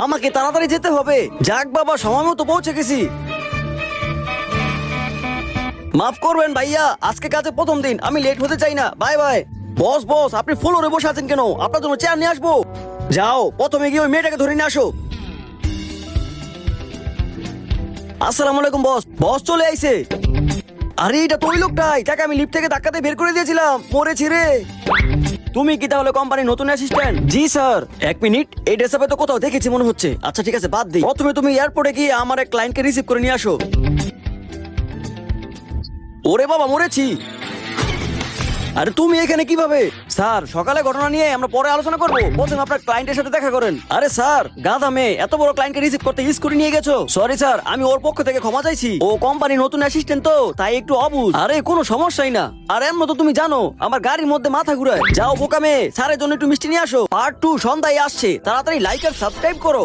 আমাকে তাড়াতাড়ি যেতে হবে। যাক বাবা, সময় মতো পৌঁছে গেছি। মাফ করবেন ভাইয়া, আজকে কাজে প্রথম দিন, আমি লেট হতে চাই না। Bye bye. বস বস, আপনি ফ্লোরে বসে আছেন কেন? আপনার জন্য চেয়ার নিয়ে আসবো। যাও, প্রথমে গিয়ে ওই মেয়েটাকে ধরে নিয়ে আসো। আসসালামু আলাইকুম বস। বস চলে আইছে। আরে এটা তো ওই লোকটাই, তাকে আমি লিফট থেকে ধাক্কাতে বের করে দিয়েছিলাম। মরেছি রে। তুমি কি তাহলে কোম্পানির নতুন অ্যাসিস্ট্যান্ট? জি স্যার। এক মিনিট, এই ড্রেসআপে তো কোথাও দেখেছি মনে হচ্ছে। আচ্ছা ঠিক আছে, বাদ দিই। প্রথমে তুমি এয়ারপোর্টে গিয়ে আমার এক ক্লায়েন্টকে রিসিভ করে নিয়ে আসো। ওরে বাবা, মরেছি। আরে তুমি এখানে কিভাবে? স্যার, সকালে ঘটনা নিয়ে আমরা পরে আলোচনা করব, প্রথমে আপনার ক্লায়েন্টের সাথে দেখা করেন। আরে স্যার, গাধা মেয়ে এত বড় ক্লায়েন্টকে রিসিভ করতে স্কুটি নিয়ে গেছো। সরি স্যার, আমি ওর পক্ষ থেকে ক্ষমা চাইছি। ও কোম্পানি নতুন অ্যাসিস্ট্যান্ট তো, তাই একটু অবুঝ। আরে কোনো সমস্যাই না। আর এমন তো তুমি জানো আমার গাড়ির মধ্যে মাথা ঘুরায়। যাও বোকা মেয়ে, স্যারের জন্য একটু মিষ্টি নিয়ে আসো। পার্ট 2 সন্ধ্যায় আসছে, তাড়াতাড়ি লাইক আর সাবস্ক্রাইব করো।